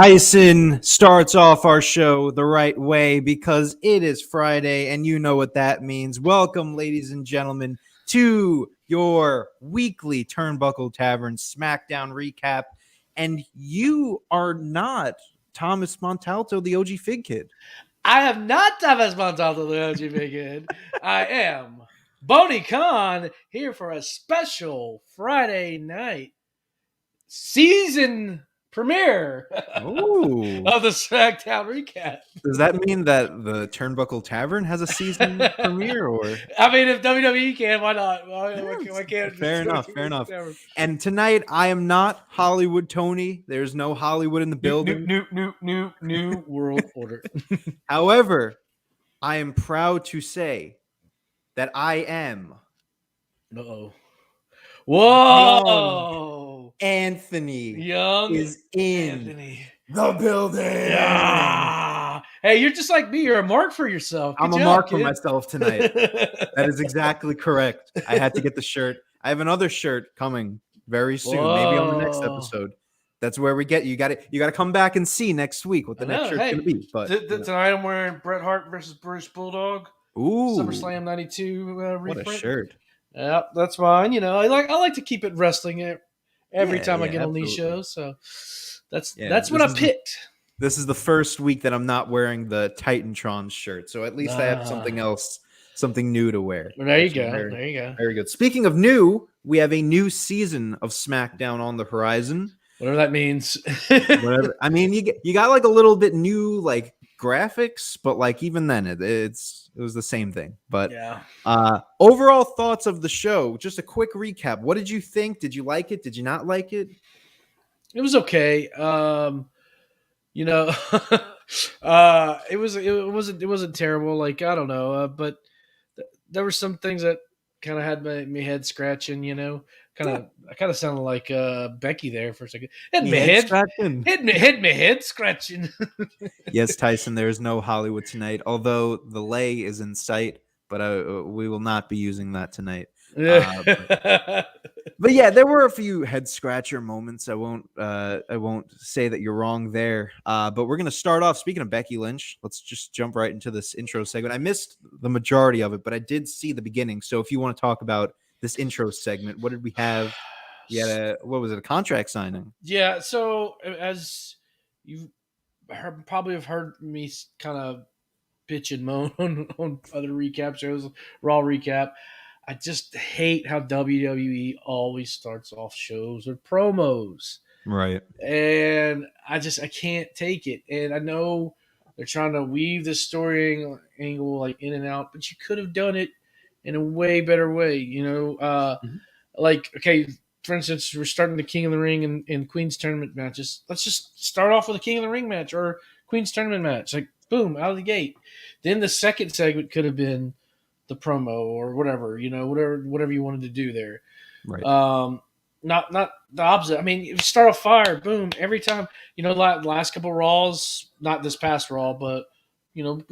Tyson starts off our show the right way because it is Friday, and you know what that means. Welcome, ladies and gentlemen, to your weekly Turnbuckle Tavern Smackdown recap. And you are not Thomas Montalto, the OG Fig Kid. I am not Thomas Montalto, the OG Fig Kid. I am Boney Khan here for a special Friday night season premiere of the Smackdown recap. Does that mean that the Turnbuckle Tavern has a season premiere? Or I mean, if WWE can, why not? Why can't? Fair enough. And tonight, I am not Hollywood Tony. There's no Hollywood in the building. New world order. However, I am proud to say that I am. Whoa! Anthony Young is in the building. Yeah. Hey, you're just like me. You're a mark for yourself. I'm a mark for myself tonight. That is exactly correct. I had to get the shirt. I have another shirt coming very soon, maybe on the next episode. That's where we get you. Got to come back and see next week what the next shirt's gonna be. But tonight I'm wearing Bret Hart versus British Bulldog. Ooh, SummerSlam '92 reprint. What a shirt! Yeah, that's mine. You know, I like to keep it wrestling every time I get on these shows. So that's what I picked. This is the first week that I'm not wearing the Titantron shirt, so at least I have something else, something new to wear. Well, there you go. Very good. Speaking of new, we have a new season of SmackDown on the horizon. Whatever that means. Whatever. I mean, you got like a little bit new like graphics, but like even then it was the same thing. But yeah. Overall thoughts of the show. Just a quick recap. What did you think? Did you like it? Did you not like it? It was okay. You know, it wasn't terrible. Like, I don't know, but there were some things that kind of had my head scratching. You know, I kind of sounded like Becky there for a second. Hit my head scratching. Yes, Tyson. There is no Hollywood tonight, although the lay is in sight. But we will not be using that tonight. But yeah, there were a few head scratcher moments. I won't say that you're wrong there. But we're gonna start off. Speaking of Becky Lynch, let's just jump right into this intro segment. I missed the majority of it, but I did see the beginning. So if you want to talk about this intro segment, what did we have? We had a contract signing? Yeah. So as you probably have heard me kind of bitch and moan on other recap shows, Raw recap. I just hate how WWE always starts off shows with promos. Right. And I can't take it. And I know they're trying to weave this story angle like in and out, but you could have done it in a way better way. You know, like, okay, for instance, we're starting the King of the Ring and Queen's Tournament matches. Let's just start off with a King of the Ring match or Queen's Tournament match. Like, boom, out of the gate. Then the second segment could have been the promo or whatever, you know, whatever you wanted to do there. Right. Not the opposite. I mean, you start off fire, boom, every time. You know, the last couple of Raws, not this past Raw, but you know,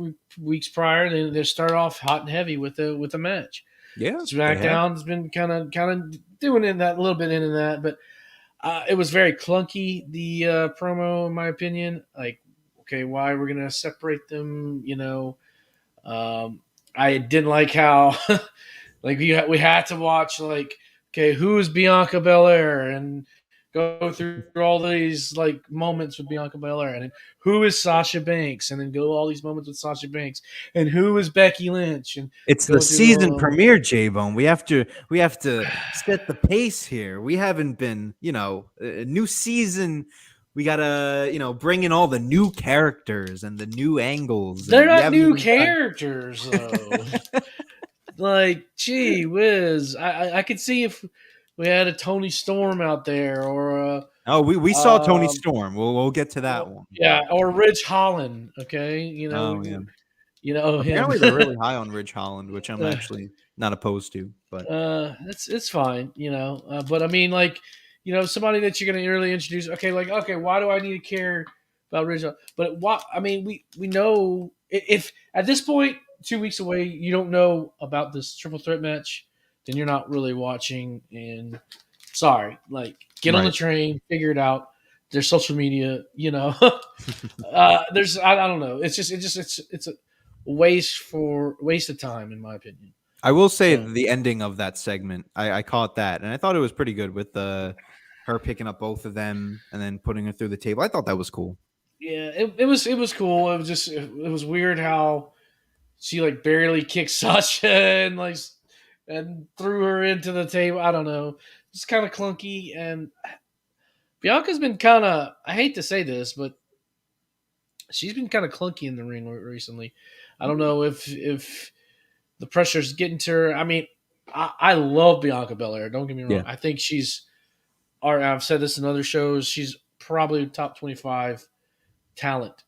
weeks prior, they start off hot and heavy with a match. Yeah. SmackDown's been kind of doing in that a little bit into that, but it was very clunky, the promo, in my opinion. Like, okay, why we're gonna separate them? You know, I didn't like how like we had to watch like, okay, who is Bianca Belair and go through all these like moments with Bianca Belair, and then who is Sasha Banks, and then go all these moments with Sasha Banks, and who is Becky Lynch, and it's the season premiere, J-Bone. We have to set the pace here. We haven't been, you know, a new season. We gotta, you know, bring in all the new characters and the new angles. They're not new characters, though. Like, gee whiz, I could see if we had a Tony Storm out there, or we saw Tony Storm. We'll get to that one. Yeah, or Ridge Holland. Okay, you know, you know, apparently they're really high on Ridge Holland, which I'm actually not opposed to. But it's fine, you know. But I mean, like, you know, somebody that you're going to really introduce. Okay, like, okay, why do I need to care about Ridge? But what I mean, we know if at this point, 2 weeks away, you don't know about this triple threat match, then you're not really watching. And sorry, like, get on the train, figure it out. their social media. There's I don't know. It's a waste of time in my opinion. I will say So the ending of that segment, I caught that, and I thought it was pretty good with her picking up both of them and then putting her through the table. I thought that was cool. yeah, it was cool. It was weird how she like barely kicked Sasha and threw her into the table. I don't know. It's kind of clunky, and Bianca's been kind of. I hate to say this, but she's been kind of clunky in the ring recently. I don't know if the pressure's getting to her. I mean, I love Bianca Belair. Don't get me wrong. Yeah. I think or I've said this in other shows. She's probably top 25 talent,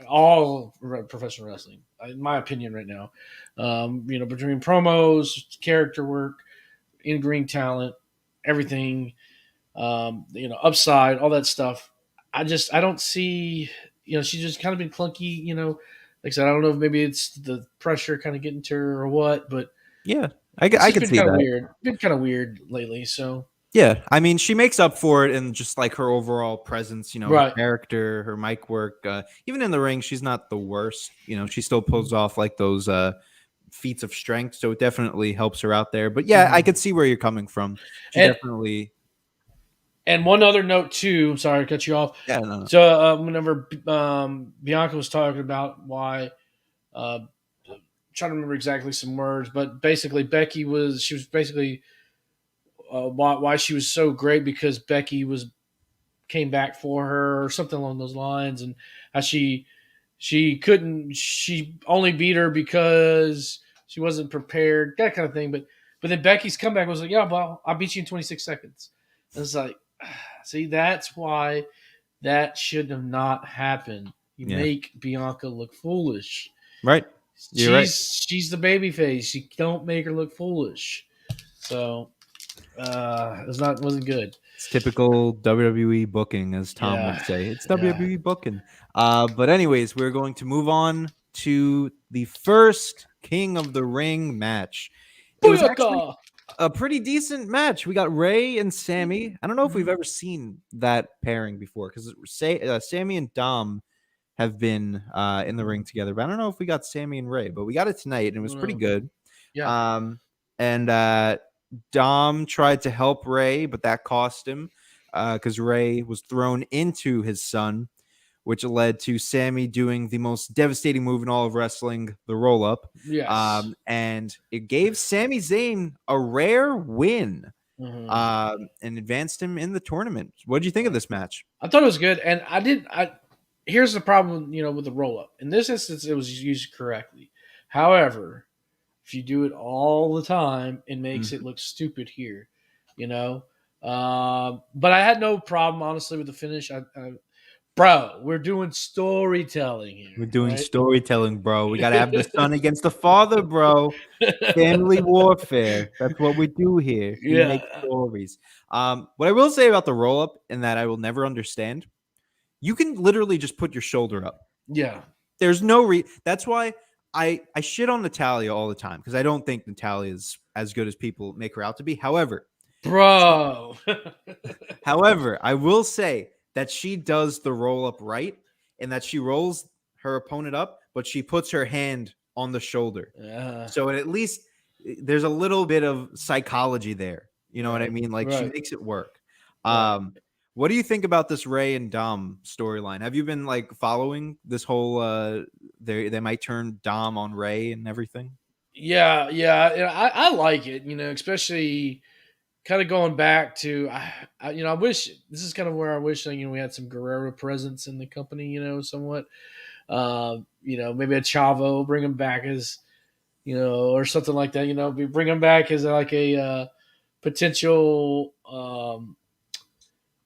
all professional wrestling, in my opinion, right now. Between promos, character work, in-ring talent, everything, upside, all that stuff. I don't see, she's just kind of been clunky, like I said, I don't know if maybe it's the pressure kind of getting to her or what, but Yeah, it's I just could been see kind of that. weird. Been kind of weird lately, so. Yeah, I mean, she makes up for it in just like her overall presence, her Right. character, her mic work. Even in the ring, she's not the worst. She still pulls off like those feats of strength, so it definitely helps her out there. But yeah, I could see where you're coming from. She And definitely. And one other note too. I'm sorry to cut you off. Yeah, no. So whenever Bianca was talking about why, I'm trying to remember exactly some words, but basically Becky was basically why she was so great because Becky came back for her or something along those lines, and how she only beat her because she wasn't prepared, that kind of thing. But then Becky's comeback was like, yeah, well, I beat you in 26 seconds. And it's like, see, that's why that should have not happened. You make Bianca look foolish. Right. You're right. She's the baby face. You don't make her look foolish. So wasn't good. It's typical WWE booking, as Tom would say. It's WWE booking. But anyways, we're going to move on to the first King of the Ring match. It was actually a pretty decent match. We got Ray and Sammy. I don't know if we've ever seen that pairing before because Sammy and Dom have been in the ring together, but I don't know if we got Sammy and Ray, but we got it tonight and it was pretty good. Yeah. And Dom tried to help Ray, but that cost him because Ray was thrown into his son, which led to Sammy doing the most devastating move in all of wrestling, the roll-up. Yes. And it gave Sami Zayn a rare win Mm-hmm. and advanced him in the tournament. What did you think of this match? I thought it was good, and here's the problem, with the roll-up. In this instance, it was used correctly. However, if you do it all the time, it makes it look stupid here, But I had no problem, honestly, with the finish. Bro, we're doing storytelling here. We're doing right? storytelling, bro. We got to have the son against the father, bro. Family warfare. That's what we do here. We Yeah. make stories. What I will say about the roll-up, and that I will never understand, you can literally just put your shoulder up. Yeah. There's no that's why I shit on Natalya all the time because I don't think Natalya is as good as people make her out to be. However, bro. I will say that she does the roll up right and that she rolls her opponent up, but she puts her hand on the shoulder. So at least there's a little bit of psychology there. You know what I mean? Like she makes it work. What do you think about this Ray and Dom storyline? Have you been like following this whole they might turn Dom on Ray and everything? Yeah. I like it, especially kind of going back to I wish this is kind of where I wish we had some Guerrero presence in the company, somewhat. Maybe a Chavo, bring him back as or something like that. Bring him back as like a potential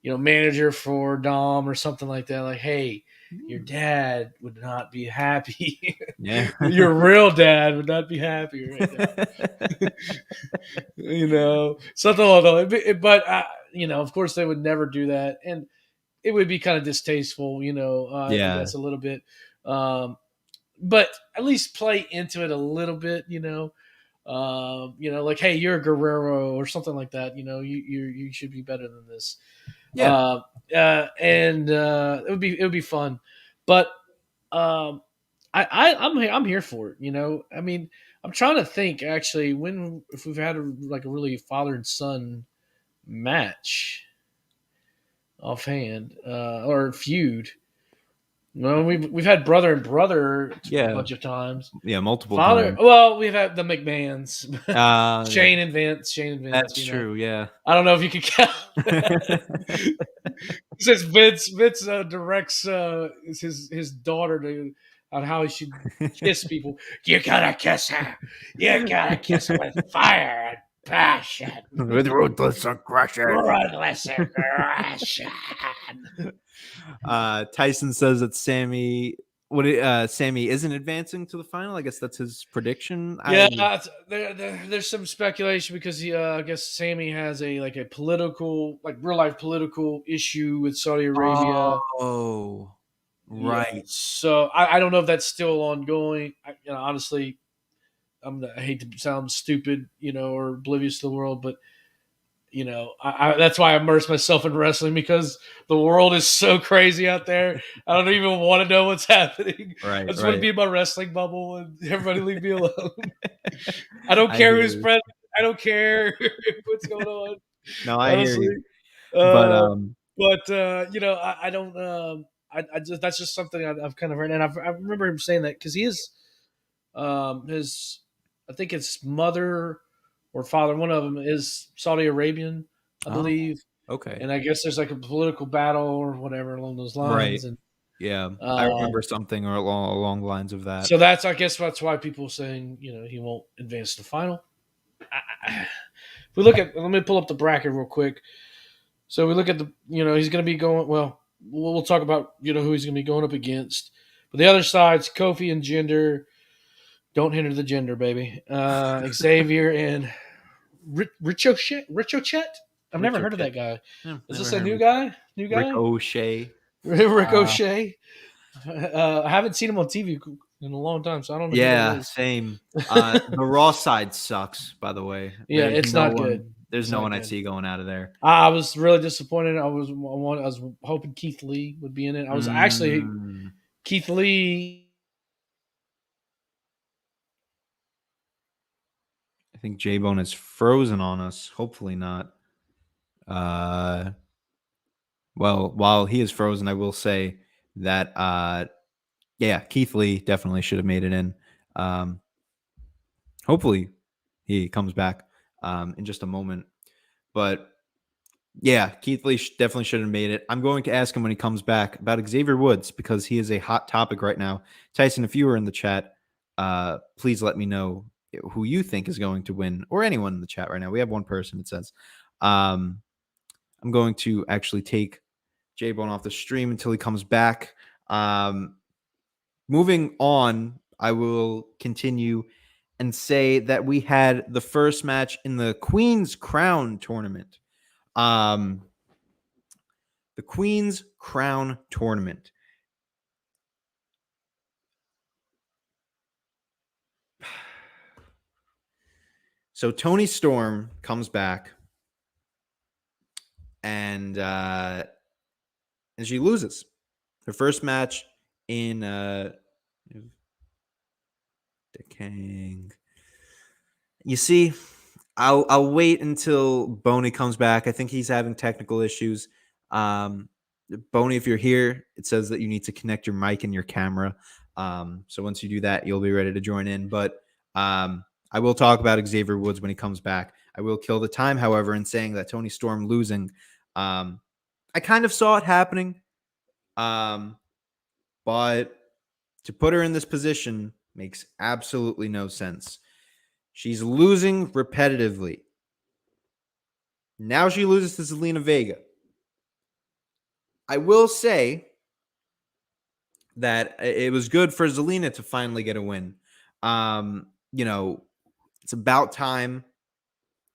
manager for Dom or something like that. Like, hey, your dad would not be happy. Yeah, your real dad would not be happy right now. Something like that. But of course, they would never do that, and it would be kind of distasteful. I guess a little bit. But at least play into it a little bit. Like, hey, you're a Guerrero or something like that. You should be better than this. Yeah. And it would be fun, but um, I'm here for it. I mean, I'm trying to think actually if we've had like a really father and son match offhand or feud. Well, we've had brother and brother a Yeah. bunch of times. Yeah. Multiple Father, times. well, we've had the McMahons, Yeah, Shane and Vince, that's true. Yeah. I don't know if you could count. Since Vince directs his daughter on how he should kiss people. You gotta kiss her. You gotta kiss her with fire and passion. With ruthless aggression. Ruthless aggression. Tyson says that Sammy isn't advancing to the final. I guess that's his prediction. Yeah, there's some speculation because I guess Sammy has a political, like real life political issue with Saudi Arabia. Oh, Yeah, right. so I don't know if that's still ongoing. Honestly, I hate to sound stupid, or oblivious to the world, but that's why I immerse myself in wrestling, because the world is so crazy out there. I don't even want to know what's happening. Right. I just want to be in my wrestling bubble and everybody leave me alone. I don't I care hear who's you. president. I don't care what's going on. No, I hear Honestly, you. But I don't. I just that's just something I've kind of heard, and I remember him saying that because he is his, I think his mother or father, one of them is Saudi Arabian, I believe. Okay. And I guess there's like a political battle or whatever along those lines. Right. And Yeah, I remember something along the lines of that. so I guess that's why people are saying, he won't advance to the final. If we look at, let me pull up the bracket real quick. So we look at he's going to be going, well, we'll talk about, who he's going to be going up against. But the other side's Kofi and Jinder. Don't hinder the gender, baby. Xavier and Ricochet. I've never heard of that guy. Yeah, Is this a new guy? Ricochet. Ricochet. I haven't seen him on TV in a long time, so I don't know who that is. Same. The Raw side sucks, by the way. Yeah, it's not good. There's no one I see going out of there. I was really disappointed. I was hoping Keith Lee would be in it. I was actually Keith Lee. I think J-Bone is frozen on us. Hopefully not. Well, while he is frozen, I will say that Keith Lee definitely should have made it in. Hopefully he comes back in just a moment. But yeah, Keith Lee definitely should have made it. I'm going to ask him when he comes back about Xavier Woods because he is a hot topic right now. Tyson, if you were in the chat, please let me know who you think is going to win, or anyone in the chat right now. We have one person, it says. I'm going to actually take J-Bone off the stream until he comes back. Moving on, I will continue and say that we had the first match in the Queen's Crown tournament. The Queen's Crown tournament. So Toni Storm comes back and she loses her first match in the King. You see, I'll wait until Boney comes back. I think he's having technical issues. Boney, if you're here, it says that you need to connect your mic and your camera. So once you do that, you'll be ready to join in. But I will talk about Xavier Woods when he comes back. I will kill the time, however, in saying that Toni Storm losing. I kind of saw it happening. But to put her in this position makes absolutely no sense. She's losing repetitively. Now she loses to Zelina Vega. I will say that it was good for Zelina to finally get a win. It's about time.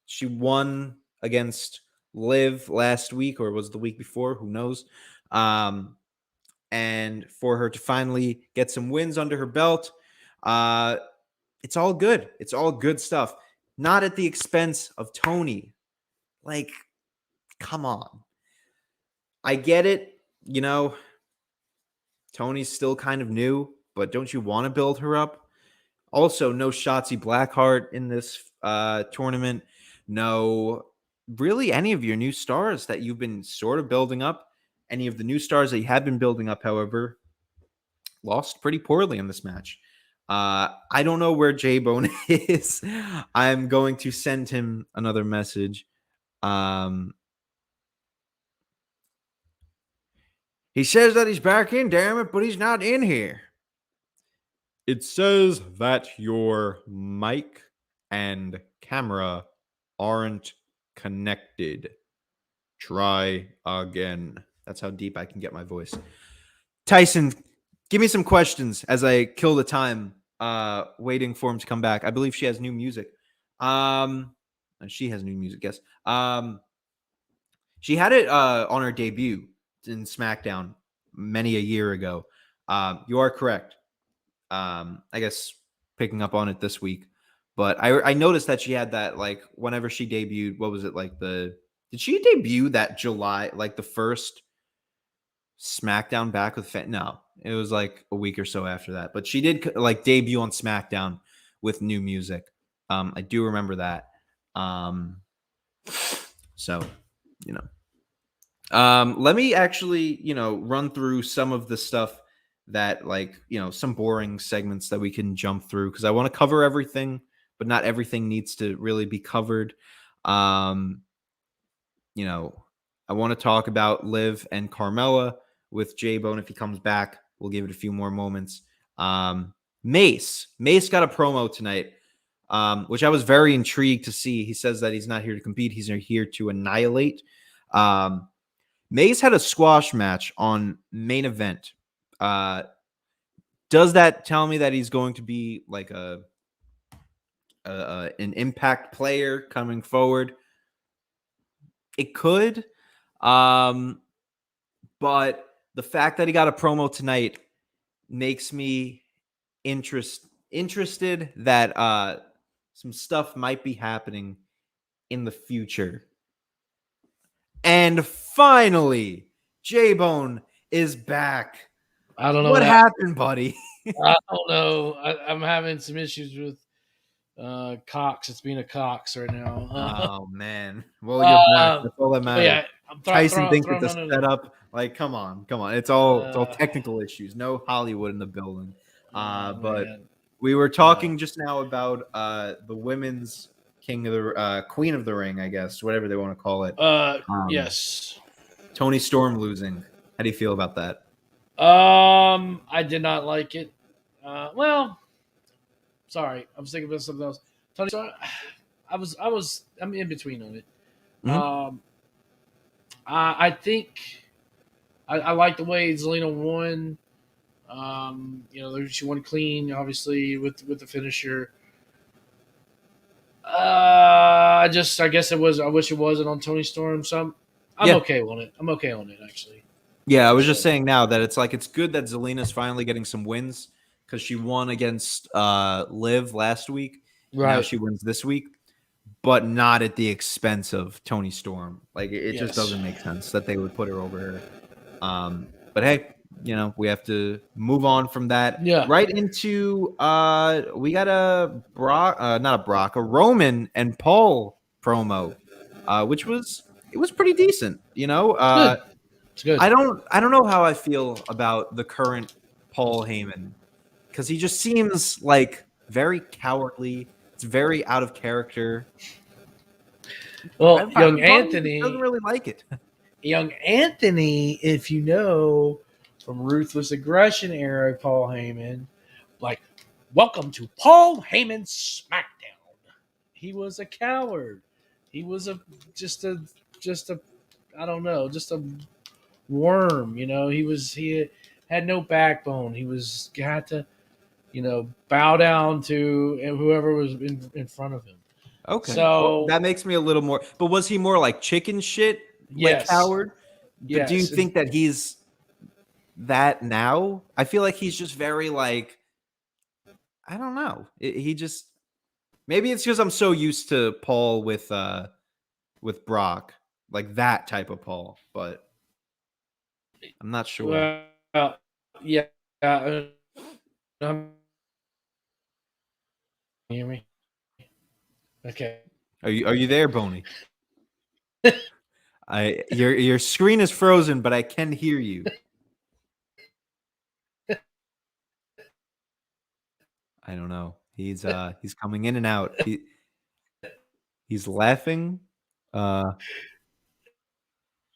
She won against Liv last week, or was the week before, who knows? And for her to finally get some wins under her belt, it's all good. It's all good stuff. Not at the expense of Toni. Like, come on. I get it. Tony's still kind of new, but don't you want to build her up? Also, no Shotzi Blackheart in this tournament. No, really, any of your new stars that you've been sort of building up. Any of the new stars that you have been building up, however, lost pretty poorly in this match. I don't know where J-Bone is. I'm going to send him another message. He says that he's back in, damn it, but he's not in here. It says that your mic and camera aren't connected. Try again. That's how deep I can get my voice. Tyson, give me some questions as I kill the time waiting for him to come back. I believe she has new music. She has new music, yes. She had it on her debut in Smackdown many a year ago. You are correct. I guess picking up on it this week. But I noticed that she had that, like, whenever she debuted, what was it, like did she debut that July, like the first SmackDown back with No, it was like a week or so after that. But she did like debut on SmackDown with new music. I do remember that. So, let me actually, run through some of the stuff that, like, some boring segments that we can jump through, because I want to cover everything, but not everything needs to really be covered. I want to talk about Liv and Carmella with J-Bone. If he comes back, we'll give it a few more moments. Mace got a promo tonight, which I was very intrigued to see. He says that he's not here to compete. He's here to annihilate. Mace had a squash match on Main Event. Does that tell me that he's going to be like an impact player coming forward? It could. But the fact that he got a promo tonight makes me interested that some stuff might be happening in the future. And finally, J-Bone is back. I don't know what happened, buddy. I don't know. I'm having some issues with Cox. It's being a Cox right now. Oh man. Well, you're back. That's all that matters. Yeah, Tyson thinks it's a setup. Like, come on. It's all technical issues. No Hollywood in the building. But man. We were talking just now about the women's Queen of the Ring, I guess, whatever they want to call it. Yes. Toni Storm losing. How do you feel about that? I did not like it. Well, sorry, I was thinking about something else. Toni Storm, I'm in between on it. Mm-hmm. I think I like the way Zelina won. She won clean, obviously, with the finisher. I guess it was. I wish it wasn't on Toni Storm. So I'm okay on it. I'm okay on it, actually. Yeah, I was just saying now that it's good that Zelina's finally getting some wins, because she won against Liv last week. Right. Now she wins this week, but not at the expense of Toni Storm. Like, it just doesn't make sense that they would put her over her. But hey, we have to move on from that. Yeah. Right into we got a Roman and Paul promo, which was pretty decent. It's good. I don't know how I feel about the current Paul Heyman, because he just seems like very cowardly. It's very out of character. Well, young Anthony doesn't really like it. Young Anthony, if you know from Ruthless Aggression era, Paul Heyman, like, welcome to Paul Heyman's Smackdown. He was a coward. He was just a I don't know, just a worm. He had no backbone. He had to, bow down to whoever was in front of him. Okay, so that makes me a little more. But was he more like chicken shit? Like coward? But do you think that he's that now? I feel like he's just very, like, I don't know. He just, maybe it's because I'm so used to Paul with Brock, like that type of Paul. But I'm not sure. Well, yeah. Um, hear me? Okay. Are you there, Boney? Your screen is frozen, but I can hear you. I don't know. He's coming in and out. He's laughing. I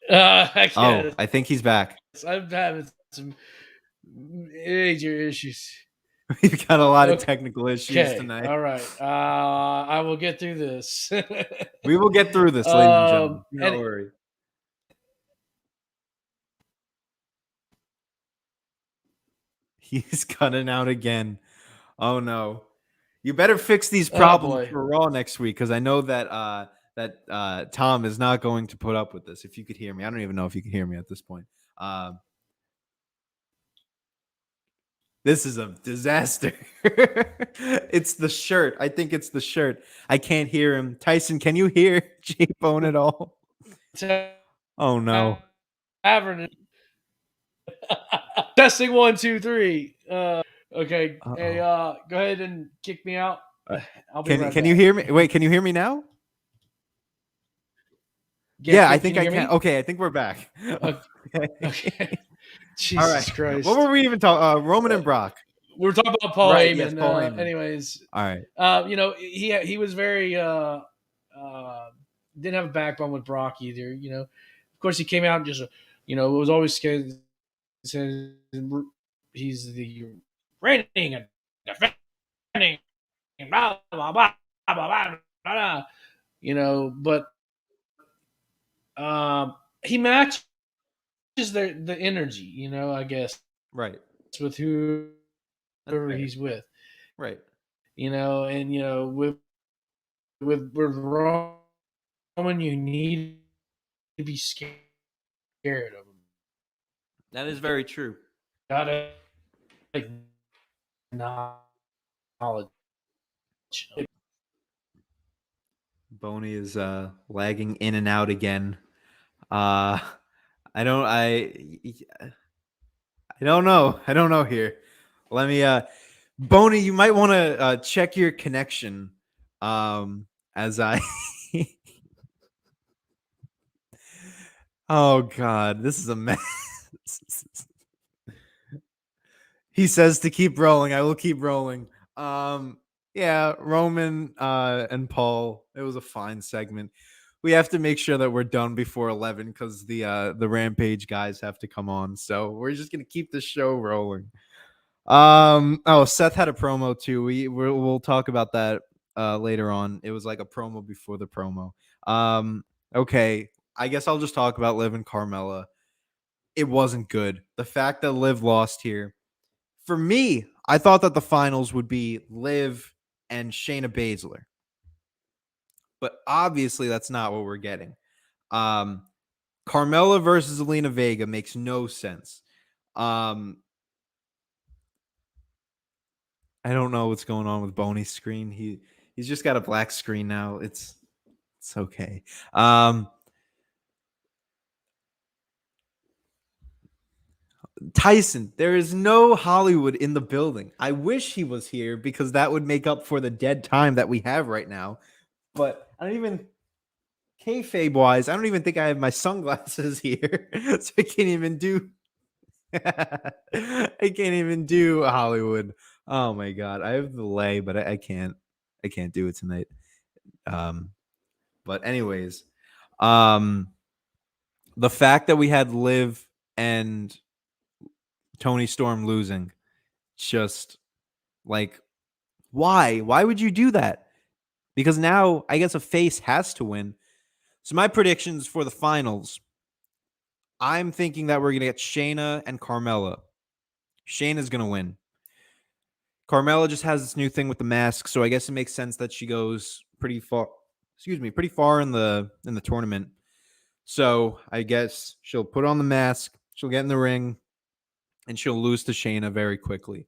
Oh, guess I think he's back. I'm having some major issues. We've got a lot of technical issues Okay, tonight. all right. I will get through this. We will get through this, ladies and gentlemen. Don't and worry. He's cutting out again. Oh no. You better fix these problems boy. for Raw next week, because I know that Tom is not going to put up with this. If you could hear me, I don't even know if you can hear me at this point. This is a disaster. It's the shirt. I think it's the shirt. I can't hear him. Tyson, can you hear J-Bone at all? Oh no. Tavern. Testing 1, 2, 3. Okay. Uh-oh. Hey, go ahead and kick me out. I'll be right Can back. you hear me? Wait, can you hear me now? Yeah, I think I can. Okay, I think we're back. Okay. Jesus All right. Christ. What were we even talking? Roman and Brock. We were talking about Paul Right, Heyman. yes, Paul Heyman. Anyways, All right. he was very didn't have a backbone with Brock either. Of course he came out and just was always scared. Said he's the reigning and defending, blah blah blah blah blah blah. But he matches the energy. I guess Right. with whoever he's with. Right. And with Roman, you need to be scared of him. That is very true. Gotta knowledge. Boney is lagging in and out again. I don't know. I don't know here. Let me Boney, you might want to check your connection as I Oh god, this is a mess. He says to keep rolling. I will keep rolling. Yeah, Roman and Paul. It was a fine segment. We have to make sure that we're done before 11 because the Rampage guys have to come on. So we're just gonna keep the show rolling. Seth had a promo too. We'll talk about that later on. It was like a promo before the promo. Okay, I guess I'll just talk about Liv and Carmella. It wasn't good. The fact that Liv lost here. For me, I thought that the finals would be Liv and Shayna Baszler. But obviously that's not what we're getting. Carmella versus Zelina Vega makes no sense. I don't know what's going on with Boney's screen. He's just got a black screen now. It's okay. Tyson, there is no Hollywood in the building. I wish he was here because that would make up for the dead time that we have right now. But I don't even kayfabe wise, I don't even think I have my sunglasses here, so I can't even do. I can't even do Hollywood. Oh my god, I have the lay, but I can't. I can't do it tonight. But anyways, the fact that we had Liv and Tony Storm losing, just like, why? Why would you do that? Because now I guess a face has to win. So my predictions for the finals, I'm thinking that we're going to get Shayna and Carmella. Shayna's going to win. Carmella just has this new thing with the mask, so I guess it makes sense that she goes pretty far. Pretty far in the tournament. So I guess she'll put on the mask, she'll get in the ring, and she'll lose to Shayna very quickly.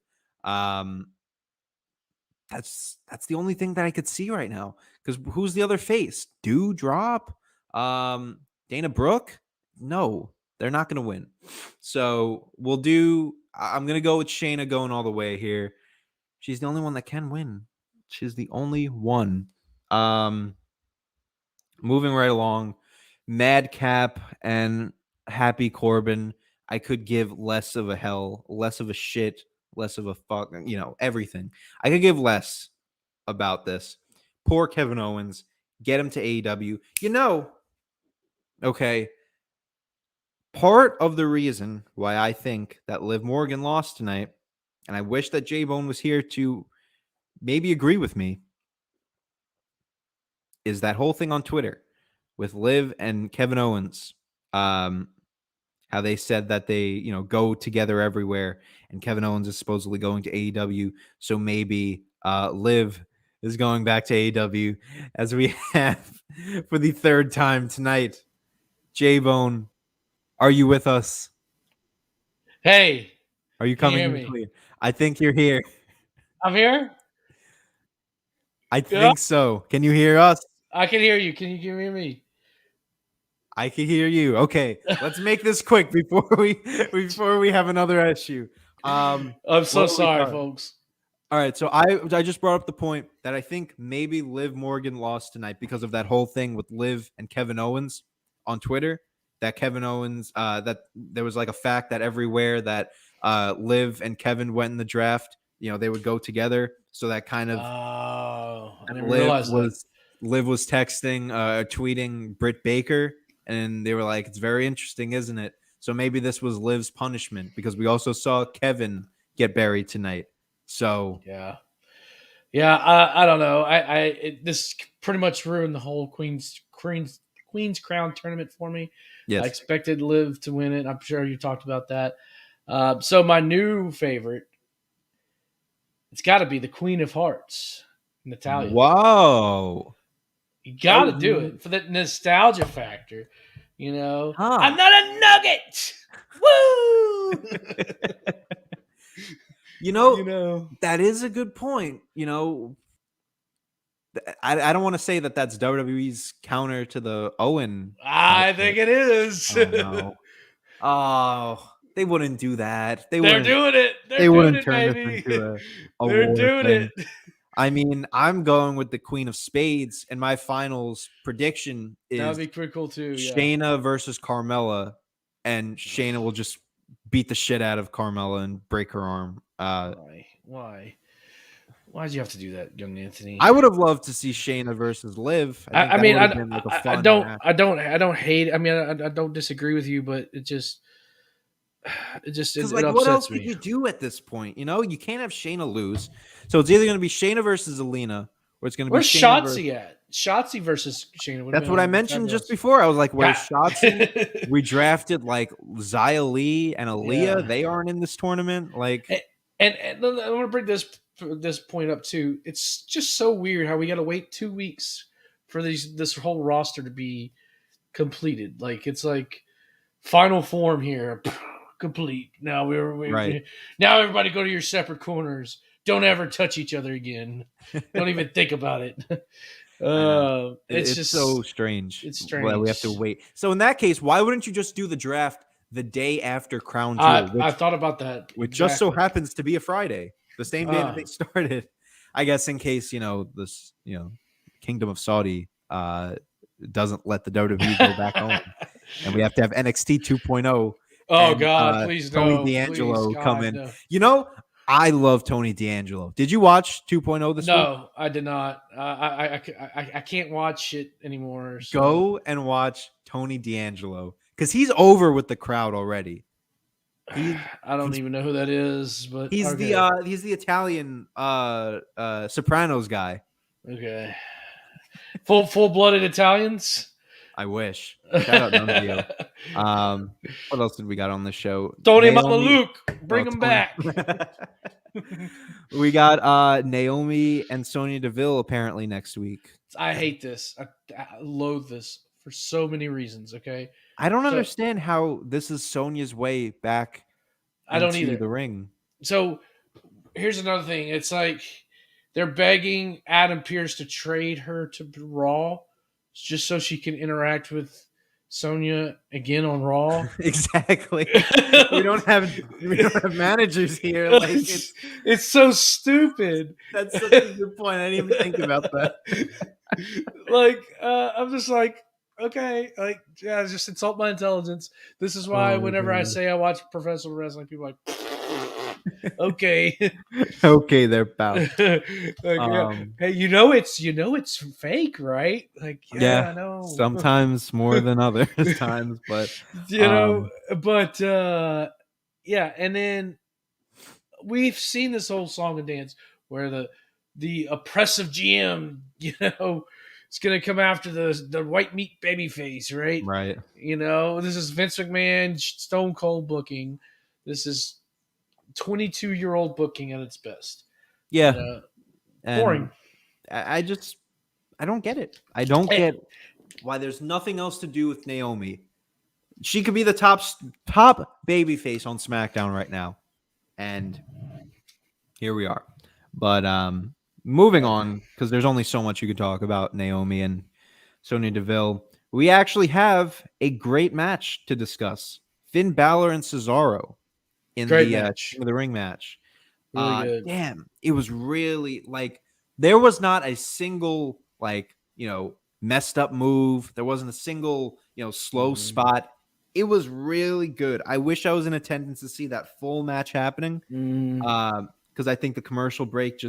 That's the only thing that I could see right now. Because who's the other face? Dewdrop? Dana Brooke? No. They're not going to win. So I'm going to go with Shayna going all the way here. She's the only one that can win. She's the only one. Moving right along, Madcap and Happy Corbin. I could give less of a hell, less of a shit, less of a fuck, everything. I could give less about this. Poor Kevin Owens. Get him to AEW. Okay, part of the reason why I think that Liv Morgan lost tonight, and I wish that J-Bone was here to maybe agree with me, is that whole thing on Twitter with Liv and Kevin Owens. How they said that they, go together everywhere, and Kevin Owens is supposedly going to AEW. So maybe Liv is going back to AEW, as we have for the third time tonight. J-Bone, are you with us? Hey, Are you can you coming hear in me? clear? I think you're here. I'm here. I Yeah, think so. Can you hear us? I can hear you. Can you hear me? I can hear you. Okay, let's make this quick before we have another issue. I'm so What were we sorry, talking? folks. All right, so I just brought up the point that I think maybe Liv Morgan lost tonight because of that whole thing with Liv and Kevin Owens on Twitter. That Kevin Owens, that there was like a fact that everywhere that Liv and Kevin went in the draft, they would go together. So that kind of Oh, I didn't Liv realize that. was texting, tweeting Britt Baker, and they were like, "It's very interesting, isn't it?" So maybe this was Liv's punishment because we also saw Kevin get buried tonight. So Yeah. I don't know. This pretty much ruined the whole Queen's Crown tournament for me. I yes. expected Liv to win it. I'm sure you talked about that. So my new favorite, it's got to be the Queen of Hearts, Natalia. Wow. You got to do it for that nostalgia factor. Huh. I'm not a nugget. Woo! That is a good point. I don't want to say that that's WWE's counter to the Owen. I think it is. Oh no. Oh, they wouldn't do that. They They're wouldn't. doing it. They're They doing wouldn't it, turn this baby. into a They're war doing thing. it. I mean, I'm going with the Queen of Spades, and my finals prediction That would is be pretty cool too. Yeah. Shayna versus Carmella, and Shayna will just beat the shit out of Carmella and break her arm. Why? Why'd you have to do that, young Anthony? I would have loved to see Shayna versus Liv. I think I that mean, would have been like a fun match. I don't hate. I mean, I don't disagree with you, but it Because it what else upsets could me. you do at this point? You can't have Shayna lose. So it's either going to be Shayna versus Alina, or it's going to be Where's Shayna versus. Shotzi at? Shotzi versus Shayna would have That's been what I mentioned just fabulous. before. I was like, "Where's Shotzi?" God. We drafted like Xia Li and Aaliyah. Yeah. They aren't in this tournament. Like, And I want to bring this point up too. It's just so weird how we got to wait 2 weeks for this whole roster to be completed. Like it's like final form here, complete. Now right? now everybody go to your separate corners. Don't ever touch each other again. Don't even think about it. I know. It's It's just so strange. it's Well, we have to strange. wait. So in that case, why wouldn't you just do the draft the day after Crown Jewel, I thought about that which just so exactly. happens to be a Friday, the same day that they Uh, started? I guess in case this Kingdom of Saudi doesn't let the WWE go back home, and we have to have NXT 2.0 oh and God, please Tony no, please D'Angelo come God in. no. I love Tony D'Angelo. Did you watch 2.0 this week? No, I did not. I can't watch it anymore. So. Go and watch Tony D'Angelo because he's over with the crowd already. I don't even know who that is, but He's okay. he's the Italian Sopranos guy. Okay. Full blooded Italians. I wish. Shout out none of you. What else did we got on the show? Tony Mama Naomi. Luke, bring him Tony. back. We got Naomi and Sonya Deville apparently next week. I hate this. I loathe this for so many reasons. Okay. I don't So understand how this is Sonya's way back I don't into either. the ring. So here's another thing. It's like they're begging Adam Pearce to trade her to Raw just so she can interact with Sonya again on Raw. Exactly. we don't have managers here. Like it's so stupid. That's such a good point. I didn't even think about that. Like I'm just like, okay, like yeah, just insult my intelligence. This is why whenever I say I watch professional wrestling, people are like, okay, okay, they're pal. Hey, you know it's fake, right? Like, yeah, I know. Sometimes more than other times, but but yeah, and then we've seen this whole song and dance where the oppressive GM, is going to come after the white meat baby face, right? Right. This is Vince McMahon, Stone Cold booking. This is 22-year-old booking at its best. Yeah. Boring. I don't get it. I don't get why there's nothing else to do with Naomi. She could be the top baby face on SmackDown right now. And here we are. But moving on, because there's only so much you could talk about Naomi and Sonya Deville. We actually have a great match to discuss. Finn Balor and Cesaro in the King of the Ring match. Really good. Damn, it was really there was not a single messed up move. There wasn't a single slow spot. It was really good. I wish I was in attendance to see that full match happening. Because I think the commercial break I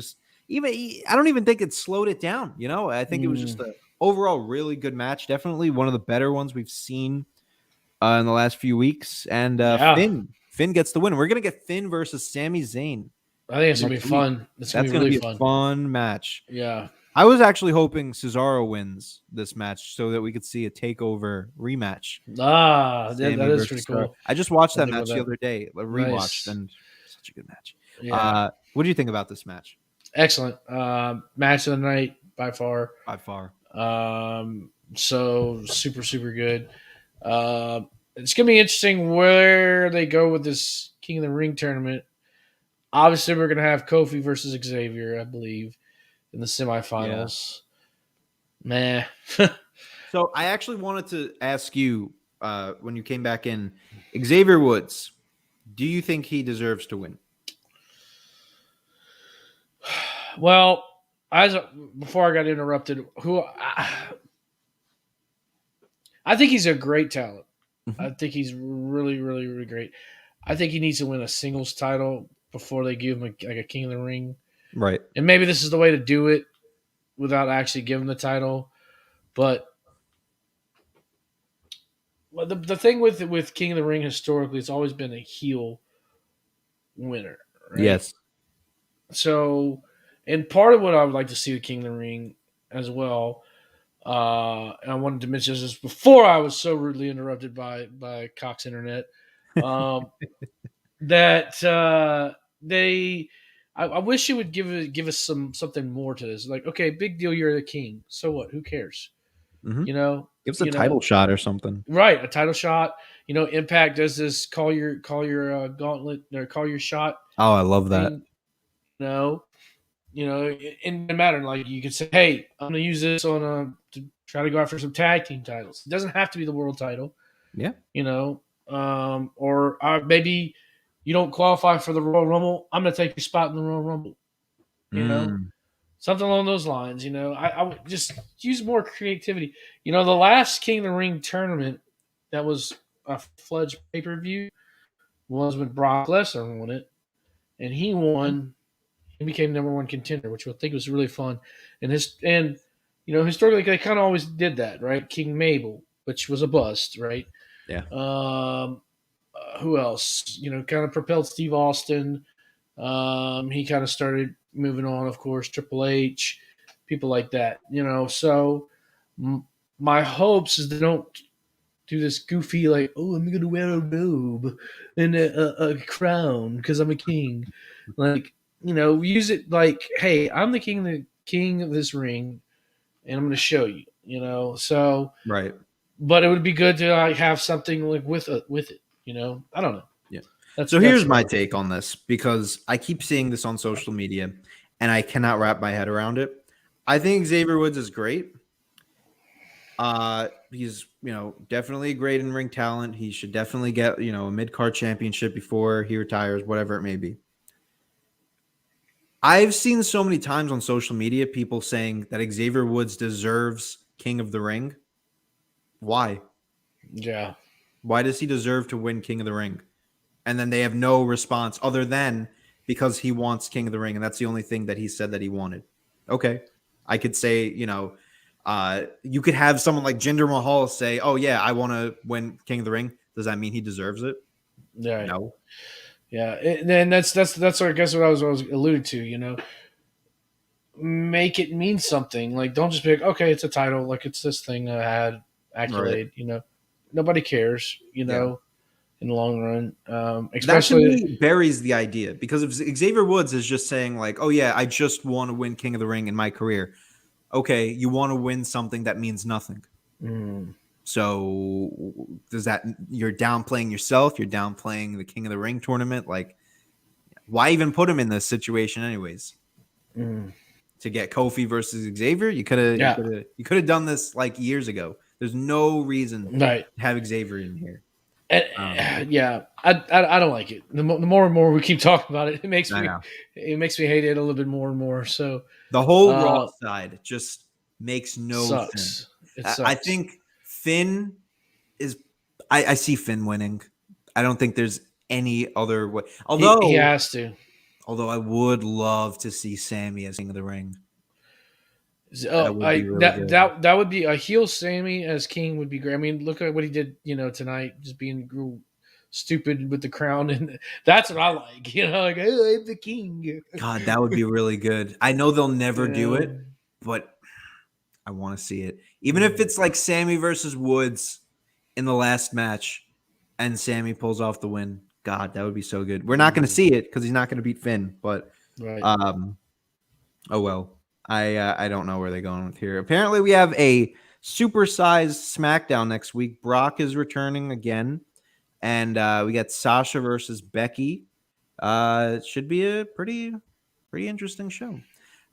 don't even think it slowed it down. I think it was just an overall really good match. Definitely one of the better ones we've seen in the last few weeks. And Finn gets the win. We're gonna get Finn versus Sami Zayn. I think it's gonna be fun. That's gonna be a fun match. Yeah. I was actually hoping Cesaro wins this match so that we could see a takeover rematch. That is pretty cool. I just watched that match the other day, rewatched, and such a good match. Yeah. What do you think about this match? Excellent. Match of the night by far. By far. So super, super good. It's gonna be interesting where they go with this King of the Ring tournament. Obviously, we're gonna have Kofi versus Xavier, I believe, in the semifinals. Yeah. So I actually wanted to ask you when you came back in, Xavier Woods, do you think he deserves to win? Well, before I got interrupted, I think he's a great talent. Mm-hmm. I think he's really, really, really great. I think he needs to win a singles title before they give him a King of the Ring. Right. And maybe this is the way to do it without actually giving the title. But the thing with King of the Ring historically, it's always been a heel winner. Right? Yes. So, and part of what I would like to see with King of the Ring as well, and I wanted to mention this before I was so rudely interrupted by Cox Internet, that I wish you would give us something more to this. Like, okay, big deal, you're the king. So what? Who cares? Mm-hmm. Give us a title shot or something. Right, a title shot. Impact does this. Call your gauntlet or call your shot. Oh, I love that. It doesn't matter. Like you could say, hey, I'm gonna use this to try to go after some tag team titles. It doesn't have to be the world title. Yeah. Or maybe you don't qualify for the Royal Rumble. I'm going to take your spot in the Royal Rumble. Something along those lines. I would just use more creativity. The last King of the Ring tournament that was a fledged pay-per-view was when Brock Lesnar won it, and he won. He became number one contender, which I think was really fun. And historically they kind of always did that, right? King Mabel, which was a bust, right? Yeah. Who else? Kind of propelled Steve Austin. He kind of started moving on, of course, Triple H, people like that. So my hopes is they don't do this goofy like, oh, I'm going to wear a robe and a crown because I'm a king. Like, use it like, hey, I'm the king of this ring, and I'm going to show you. So right. But it would be good to have something like with it. I don't know. Yeah. So here's my take on this, because I keep seeing this on social media, and I cannot wrap my head around it. I think Xavier Woods is great. He's definitely a great in ring talent. He should definitely get a mid card championship before he retires, whatever it may be. I've seen so many times on social media people saying that Xavier Woods deserves King of the Ring. Why? Yeah. Why does he deserve to win King of the Ring? And then they have no response other than because he wants King of the Ring, and that's the only thing that he said that he wanted. Okay. I could say, you could have someone like Jinder Mahal say, "Oh yeah, I want to win King of the Ring." Does that mean he deserves it? Yeah. No. Yeah. And that's I guess what I was alluded to. Make it mean something. Like, don't just be like, okay, it's a title. Like, it's this thing I had accolade. Right. Nobody cares. Yeah. In the long run, That to especially me buries the idea, because if Xavier Woods is just saying like, "Oh yeah, I just want to win King of the Ring in my career," okay, you want to win something that means nothing. So does that you're downplaying yourself? You're downplaying the King of the Ring tournament. Like, why even put him in this situation, anyways? To get Kofi versus Xavier, you could have done this like years ago. There's no reason right. to have Xavier in here. And, yeah, I don't like it. The more and more we keep talking about it, it makes me hate it a little bit more and more. So the whole Raw side just makes no sucks. sense. It sucks. I think Finn is. I see Finn winning. I don't think there's any other way. Although he has to. Although I would love to see Sammy as King of the Ring. That would be a heel Sammy as King would be great. I mean, look at what he did, tonight, just being stupid with the crown, and that's what I like. Like, oh, I'm the king. God, that would be really good. I know they'll never do it, but I want to see it. Even if it's like Sammy versus Woods in the last match, and Sammy pulls off the win. God, that would be so good. We're not going to see it because he's not going to beat Finn, but oh well. I don't know where they're going with here. Apparently, we have a supersized Smackdown next week. Brock is returning again, and we got Sasha versus Becky. It should be a pretty interesting show.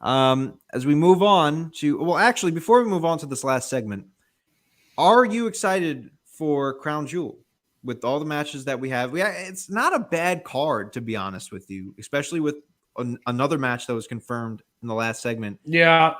As we move on to, actually, before we move on to this last segment, are you excited for Crown Jewel? With all the matches that we have, it's not a bad card, to be honest with you, especially with another match that was confirmed in the last segment. Yeah,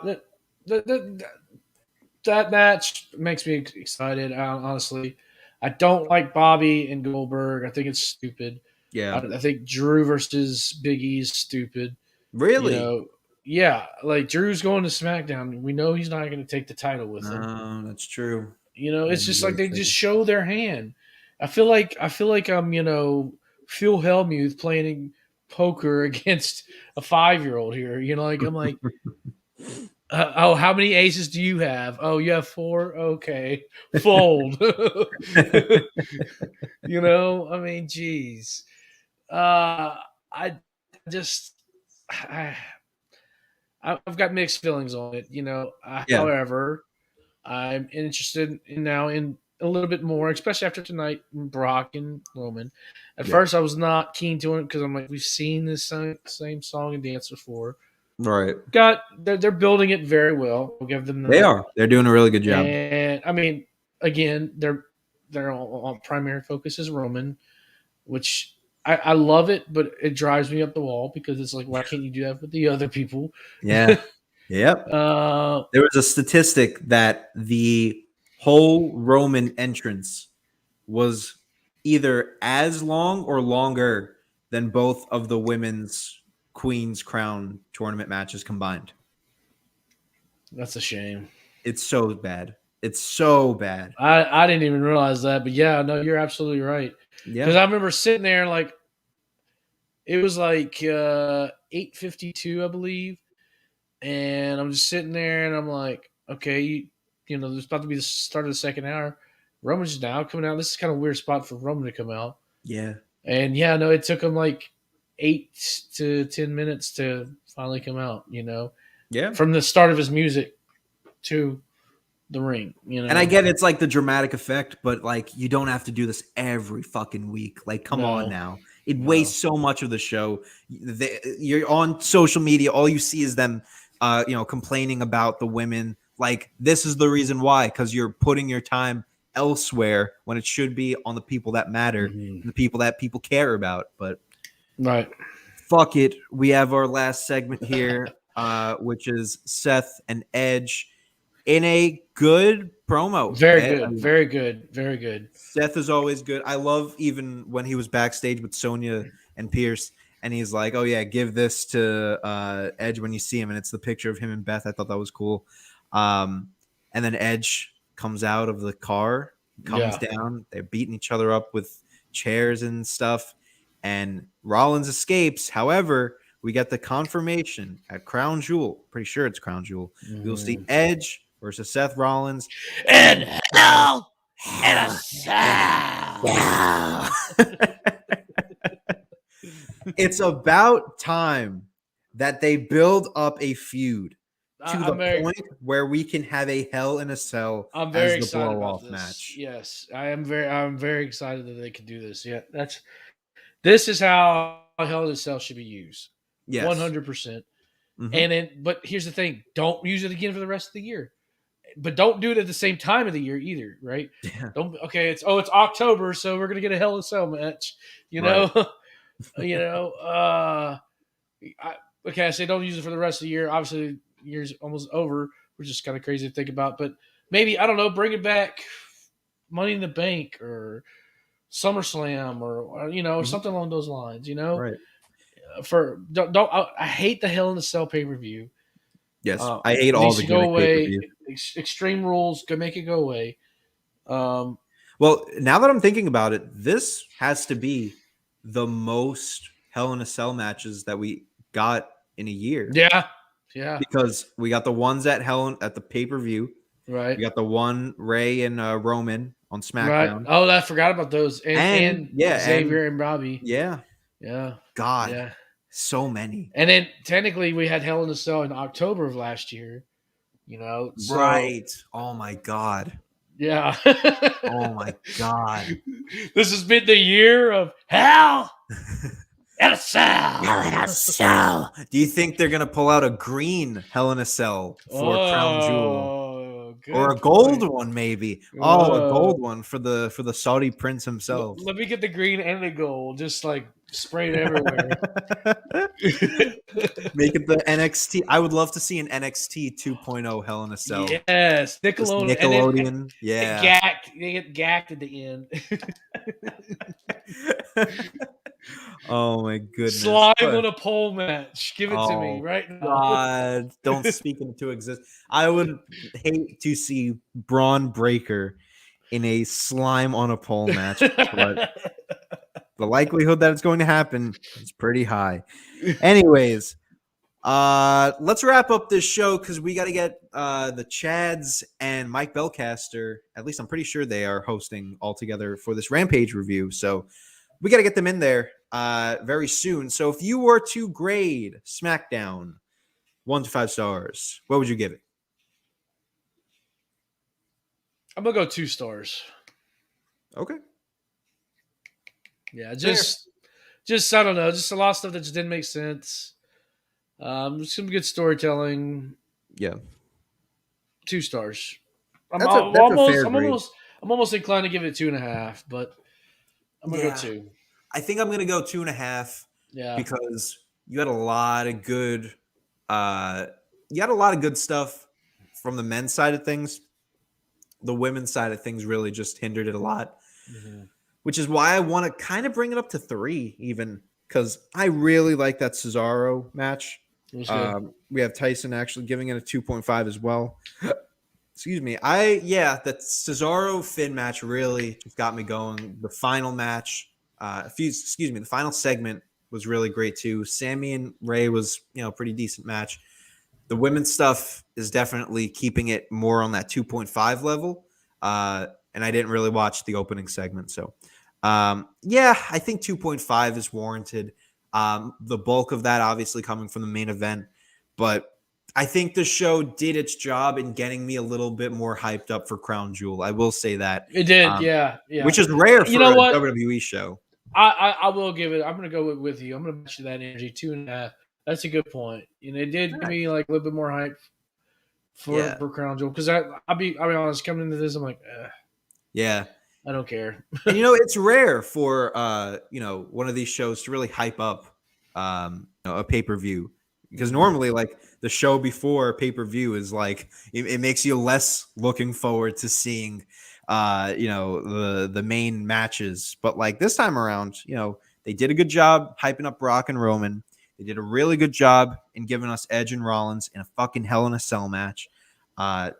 that match makes me excited. Honestly, I don't like Bobby and Goldberg. I think it's stupid. Yeah, I think Drew versus Big E is stupid. Really? Yeah, like Drew's going to SmackDown. We know he's not going to take the title with him. No, that's true. It's just like they just show their hand. I feel like I'm, Phil Hellmuth playing poker against a 5-year-old here. I'm like, how many aces do you have? Oh, you have 4? Okay. Fold. I mean, geez. I've got mixed feelings on it. However, I'm interested in a little bit more, especially after tonight, Brock and Roman. At first, I was not keen to it because I'm like, we've seen this same song and dance before. Right. They're building it very well. I'll give them that. They are. They're doing a really good job. And I mean, again, their primary focus is Roman, which I love it, but it drives me up the wall because it's like, why can't you do that with the other people? Yeah. Yep. There was a statistic that the whole Roman entrance was either as long or longer than both of the women's Queen's Crown tournament matches combined. That's a shame. It's so bad. It's so bad. I didn't even realize that, but yeah, no, you're absolutely right. Yeah. Because I remember sitting there like it was like 8:52, I believe, and I'm just sitting there and I'm like, okay, there's about to be the start of the second hour. Roman's now coming out. This is kind of a weird spot for Roman to come out. Yeah. And yeah, no, it took him like 8 to 10 minutes to finally come out. Yeah. From the start of his music to the ring, And I get it's like the dramatic effect, but like you don't have to do this every fucking week. Like, come on now. It wastes so much of the show. You're on social media, all you see is them complaining about the women Like, this is the reason why, because you're putting your time elsewhere when it should be on the people that matter and the people that people care about. But Right. fuck it. We have our last segment here, which is Seth and Edge in a good promo. Very good. Very good. Very good. Seth is always good. I love even when he was backstage with Sonya and Pierce, and he's like, "Oh yeah, give this to Edge when you see him," and it's the picture of him and Beth. I thought that was cool. And then Edge comes out of the car, comes down. They're beating each other up with chairs and stuff, and Rollins escapes. However, we get the confirmation at Crown Jewel. Pretty sure it's Crown Jewel. We'll see Edge versus Seth Rollins. And hell in a cell. It's about time that they build up a feud to the point where we can have a Hell in a Cell as the blow-off match. Yes, I'm very excited that they can do this. Yeah, this is how Hell in a Cell should be used. Yes, 100%. But here's the thing: don't use it again for the rest of the year. But don't do it at the same time of the year either, right? Yeah. It's October, so we're gonna get a Hell in a Cell match. You know, I say don't use it for the rest of the year. Obviously, the year's almost over, which is kind of crazy to think about. But maybe, I don't know, bring it back, Money in the Bank or SummerSlam or something along those lines. Right. I hate the Hell in a Cell pay-per-view. Yes, I hate all the go away. Extreme Rules, go make it go away. Well, now that I'm thinking about it, this has to be the most Hell in a Cell matches that we got in a year. Yeah. Because we got the ones at the pay-per-view. Right. We got the one Ray and Roman on SmackDown. Right. Oh, I forgot about those. And Xavier and Robbie. Yeah. Yeah. God. Yeah. So many. And then technically we had Hell in a Cell in October of last year. Right. Oh my God. Yeah. Oh my God. This has been the year of Hell in a Cell. Hell in a Cell. Do you think they're gonna pull out a green Hell in a Cell for Crown Jewel? Or a gold one, maybe. A gold one for the Saudi prince himself. Let me get the green and the gold, just like sprayed everywhere. Make it the NXT. I would love to see an NXT 2.0 Hell in a Cell. Yes, Nickelodeon. Yeah. They get gacked at the end. Oh my goodness. Slime on a pole match. Give it to me right now. God, don't speak into existence. I would hate to see Braun Breaker in a slime on a pole match, but the likelihood that it's going to happen is pretty high. Anyways, let's wrap up this show because we got to get the Chads and Mike Belcaster. At least I'm pretty sure they are hosting all together for this Rampage review. So we got to get them in there very soon. So if you were to grade SmackDown 1 to 5 stars, what would you give it? I'm gonna go 2 stars. Okay. Yeah, just I don't know, just a lot of stuff that just didn't make sense. Some good storytelling. Yeah. 2 stars. I'm almost inclined to give it 2.5, but I'm gonna go 2. I think I'm gonna go 2.5. Yeah. Because you had a lot of good stuff from the men's side of things. The women's side of things really just hindered it a lot. Mm-hmm. Which is why I want to kind of bring it up to 3 even, because I really like that Cesaro match. We have Tyson actually giving it a 2.5 as well. Excuse me. That Cesaro Finn match really just got me going. The final match, the final segment was really great too. Sammy and Ray was, pretty decent match. The women's stuff is definitely keeping it more on that 2.5 level. And I didn't really watch the opening segment. So, I think 2.5 is warranted. The bulk of that obviously coming from the main event. But I think the show did its job in getting me a little bit more hyped up for Crown Jewel. I will say that. It did, yeah. Which is rare for a WWE show. I will give it. I'm going to go with you. I'm going to match that energy 2.5. That's a good point. It did give me like a little bit more hype for Crown Jewel, because I'll be honest, coming into this, I'm like, Yeah. I don't care. And it's rare for one of these shows to really hype up a pay-per-view, because normally like the show before pay-per-view is like it makes you less looking forward to seeing the main matches. But like this time around, they did a good job hyping up Brock and Roman. They did a really good job in giving us Edge and Rollins in a fucking Hell in a Cell match.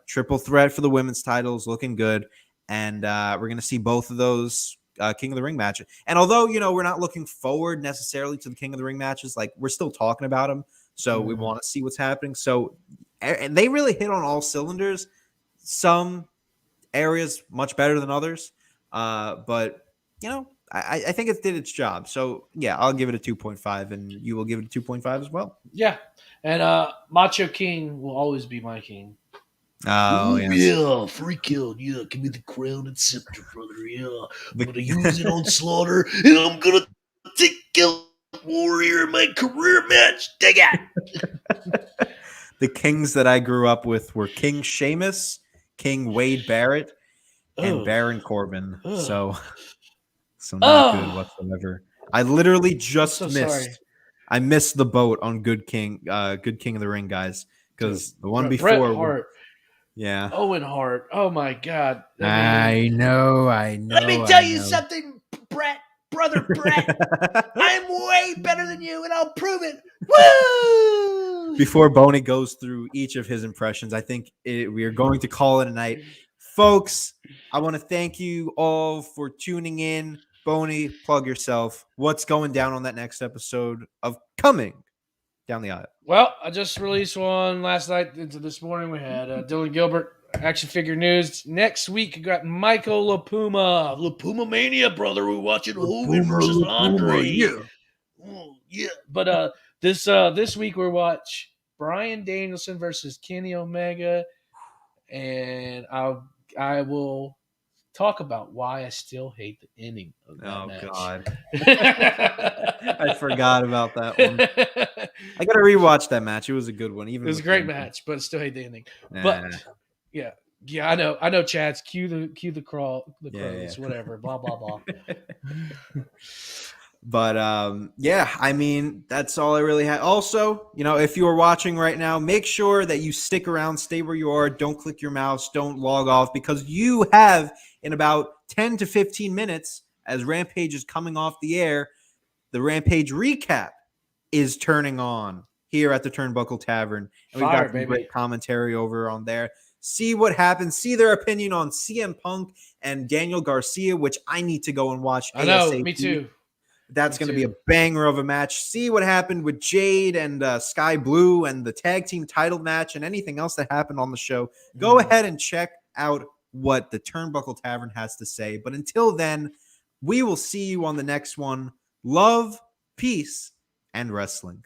Triple threat for the women's titles, looking good. And we're going to see both of those King of the Ring matches. And although, we're not looking forward necessarily to the King of the Ring matches, like we're still talking about them. So we want to see what's happening. So and they really hit on all cylinders. Some areas much better than others. But, I think it did its job. So, yeah, I'll give it a 2.5, and you will give it a 2.5 as well. Yeah. And Macho King will always be my king. Oh, yes. Yeah, free kill. Yeah, give me the crown and scepter, brother. Yeah, I'm going to use it on Slaughter, and I'm going to take out Warrior in my career match. Dig it. The kings that I grew up with were King Sheamus, King Wade Barrett, and Baron Corbin. So not good whatsoever. I literally just missed. I missed the boat on good King of the Ring, guys, because the one before. Bret Hart. Yeah. Owen Hart. Oh my God. I know. Let me tell you something, brother Brett. I'm way better than you, and I'll prove it. Woo! Before Boney goes through each of his impressions, I think we are going to call it a night. Folks, I want to thank you all for tuning in. Boney, plug yourself. What's going down on that next episode of Coming Down the Aisle? Well, I just released one last night into this morning. We had Dylan Gilbert, action figure news. Next week, we got Michael LaPuma. LaPuma Mania, brother. We're watching Hogan versus Andre. Yeah. Oh, yeah. But this week, we'll watch Bryan Danielson versus Kenny Omega. And I will talk about why I still hate the ending of that match. God. I forgot about that one. I gotta rewatch that match. It was a good one. It was a great match, but I still hate the ending. But yeah, I know. Chad's cue the crows, whatever. Blah blah blah. But I mean, that's all I really had. Also, if you are watching right now, make sure that you stick around, stay where you are. Don't click your mouse. Don't log off, because you have in about 10 to 15 minutes, as Rampage is coming off the air, the Rampage recap is turning on here at the Turnbuckle Tavern. And we've got some great commentary over on there. See what happens. See their opinion on CM Punk and Daniel Garcia, which I need to go and watch. I know, me too. That's going to be a banger of a match. See what happened with Jade and Sky Blue and the tag team title match and anything else that happened on the show. Go ahead and check out what the Turnbuckle Tavern has to say. But until then, we will see you on the next one. Love, peace, and wrestling.